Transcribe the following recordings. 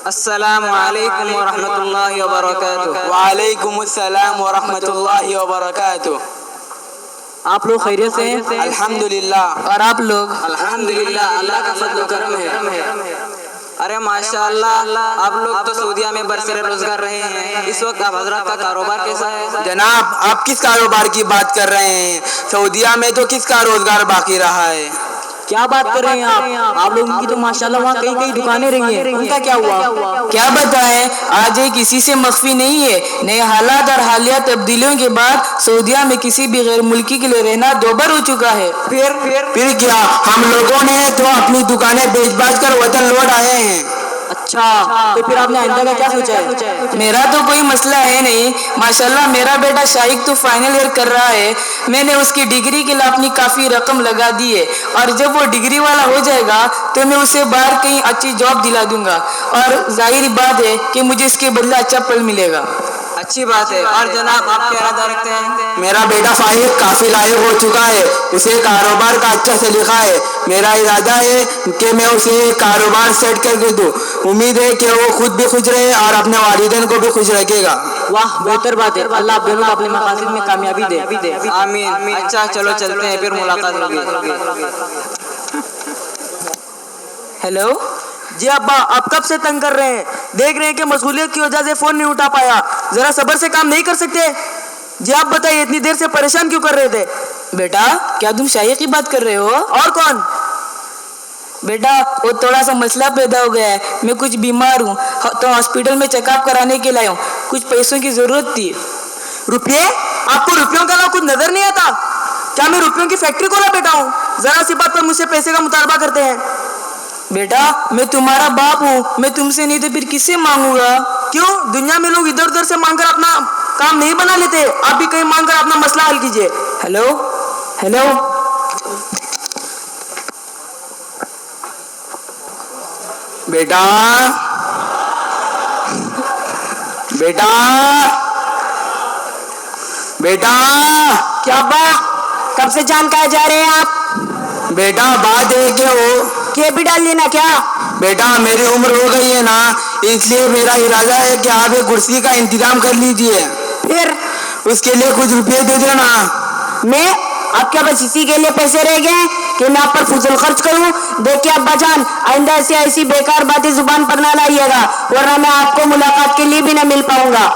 السلام علیکم ورحمۃ اللہ وبرکاتہ۔ وعلیکم السلام ورحمۃ اللہ وبرکاتہ۔ آپ لوگ خیریت سے ہیں؟ الحمدللہ۔ اور آپ لوگ؟ الحمدللہ، اللہ کا فضل و کرم ہے۔ ارے ماشاء اللہ، آپ لوگ تو سعودیہ میں برسر روزگار رہے ہیں، اس وقت آپ حضرات کا کاروبار کیسا ہے؟ جناب، آپ کس کاروبار کی بات کر رہے ہیں؟ سعودیہ میں تو کس کا روزگار باقی رہا ہے؟ کیا بات کر رہے ہیں آپ لوگوں کی تو ماشاءاللہ وہاں کئی کئی دکانیں رہی ہیں، ان کا کیا ہوا؟ کیا بتائیں، آج یہ کسی سے مخفی نہیں ہے۔ نئے حالات اور حالیہ تبدیلیوں کے بعد سعودیہ میں کسی بھی غیر ملکی کے لیے رہنا دوبر ہو چکا ہے۔ پھر کیا ہم لوگوں نے تو اپنی دکانیں بیچ باچ کر وطن لوٹ آئے ہیں۔ اچھا، تو پھر آپ نے آئندہ کا کیا سوچا ہے؟ میرا تو کوئی مسئلہ ہے نہیں، ماشاءاللہ میرا بیٹا شائق تو فائنل ایئر کر رہا ہے۔ میں نے اس کی ڈگری کے لیے اپنی کافی رقم لگا دی ہے، اور جب وہ ڈگری والا ہو جائے گا تو میں اسے باہر کہیں اچھی جاب دلا دوں گا، اور ظاہری بات ہے کہ مجھے اس کے بدلے اچھا پھل ملے گا۔ اچھی بات ہے۔ اور جناب، آپ کیا ارادہ رکھتے ہیں؟ میرا بیٹا فائق کافی لائق ہو چکا ہے، اسے کاروبار کا اچھا سلیقہ ہے۔ میرا ارادہ ہے کہ میں اسے کاروبار سیٹ کر کے دوں۔ امید ہے کہ وہ خود بھی خوش رہے اور اپنے والدین کو بھی خوش رکھے گا۔ واہ، بہتر بات ہے۔ اللہ آپ دونوں کو اپنے مقاصد میں کامیابی دے۔ آمین۔ اچھا چلو چلتے ہیں، پھر ملاقات ہوگی۔ ہیلو جی ابا، آپ کب سے تنگ کر رہے ہیں؟ دیکھ رہے ہیں کہ مشغولیت کی وجہ سے فون نہیں اٹھا پایا، ذرا صبر سے کام نہیں کر سکتے؟ جی آپ بتائیے، اتنی دیر سے پریشان کیوں کر رہے تھے؟ بیٹا، کیا تم شائق کی بات کر رہے ہو؟ اور کون؟ بیٹا، وہ تھوڑا سا مسئلہ پیدا ہو گیا ہے، میں کچھ بیمار ہوں تو ہاسپٹل میں چیک اپ کرانے کے لیے ہوں، کچھ پیسوں کی ضرورت تھی۔ روپیے؟ آپ کو روپیوں کے علاوہ کچھ نظر نہیں آتا؟ کیا میں روپیوں کی فیکٹری کھولا بیٹا ہوں؟ ذرا سی بات پر مجھ سے پیسے کا مطالبہ کرتے ہیں؟ بیٹا، میں تمہارا باپ ہوں، میں تم سے نہیں تو پھر کس سے مانگوں گا؟ کیوں؟ دنیا میں لوگ ادھر ادھر سے مانگ کر اپنا کام نہیں بنا لیتے، آپ بھی کہیں مانگ کر اپنا مسئلہ حل کیجیے۔ ہیلو بیٹا بیٹا بیٹا کیا ابا، کب سے جان کہاں جا رہے ہیں آپ؟ بیٹا، بات ہے کہ یہ بھی ڈال لینا کیا؟ بیٹا، میری عمر ہو گئی ہے نا، اس لیے میرا ارادہ ہے کہ آپ ایک کرسی کا انتظام کر لیجئے، پھر اس کے لیے کچھ روپے دے دینا۔ میں آپ کے پاس اسی کے لیے پیسے رہ گئے ہیں کہ میں آپ پر فضول خرچ کروں؟ دیکھیے ابا جان، آئندہ ایسی بیکار باتیں زبان پر نہ لائیے گا، ورنہ میں آپ کو ملاقات کے لیے بھی نہ مل پاؤں گا۔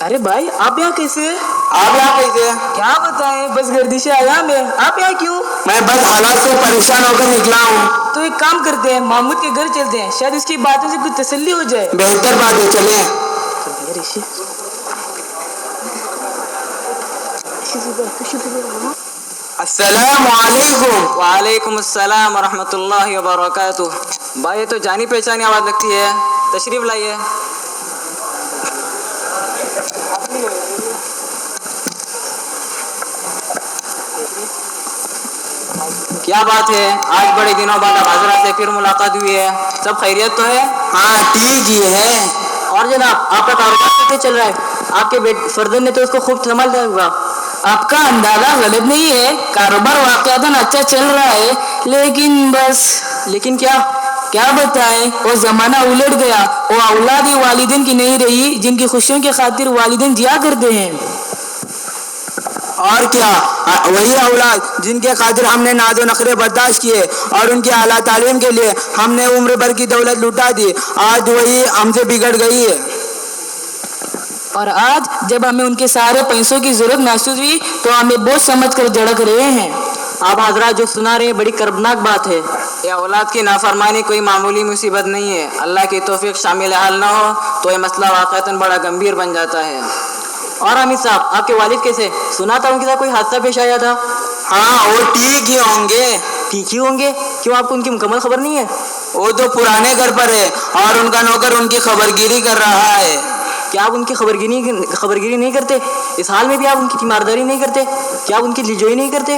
ارے بھائی، آپ یہاں کیسے؟ آپ یہاں کیسے؟ کیا بتائیں، بس گردش سے آیا میں۔ آپ یہاں کیوں؟ میں بس حالات سے پریشان ہو کر نکلا ہوں۔ تو ایک کام کرتے ہیں، محمود کے گھر چلتے ہیں، شاید اس کی باتوں سے کچھ تسلی ہو جائے۔ بہتر بات ہے، چلیں۔ السلام علیکم۔ وعلیکم السلام ورحمۃ اللہ وبرکاتہ۔ بھائی، یہ تو جانی پہچانی آواز لگتی ہے، تشریف لائیے۔ کیا بات ہے، آج بڑے دنوں بعد اب حضرات سے پھر ملاقات ہوئی ہے، سب خیریت تو ہے؟ ہاں ٹھیک ہی ہے۔ اور جناب، آپ کا کاروبار کیسے چل رہا ہے؟ آپ کے فرزند نے تو اس کو خوب سنبھالتا ہوگا۔ آپ کا اندازہ غلط نہیں ہے، کاروبار واقعتاً اچھا چل رہا ہے، لیکن کیا بتائیں، وہ زمانہ الٹ گیا، وہ اولاد ہی والدین کی نہیں رہی جن کی خوشیوں کی خاطر والدین جیا کرتے ہیں۔ اور کیا، وہی اولاد جن کے خاطر ہم نے ناز و نخرے برداشت کیے اور ان کی اعلیٰ تعلیم کے لیے ہم نے عمر بھر کی دولت لٹا دی، آج وہی ہم سے بگڑ گئی ہے۔ اور آج جب ہمیں ان کے سارے پیسوں کی ضرورت محسوس ہوئی تو ہمیں بوجھ سمجھ کر جھڑک رہے ہیں۔ آپ حضرات جو سنا رہے ہیں بڑی کربناک بات ہے۔ یہ اولاد کی نافرمانی کوئی معمولی مصیبت نہیں ہے، اللہ کی توفیق شامل حال نہ ہو تو یہ مسئلہ واقعتاً بڑا گمبھیر بن جاتا ہے۔ اور حمید صاحب، آپ کے والد کیسے؟ سنا تھا ان کے ساتھ کوئی حادثہ پیش آیا تھا۔ ہاں، وہ ٹھیک ہی ہوں گے۔ ٹھیک ہی ہوں گے؟ کیوں، آپ کو ان کی مکمل خبر نہیں ہے؟ وہ تو پرانے گھر پر ہے اور ان کا نوکر ان کی خبرگیری کر رہا ہے۔ کیا آپ ان کی خبرگیری نہیں کرتے؟ اس حال میں بھی آپ ان کی تیمارداری نہیں کرتے؟ کیا آپ ان کی دلجوئی نہیں کرتے؟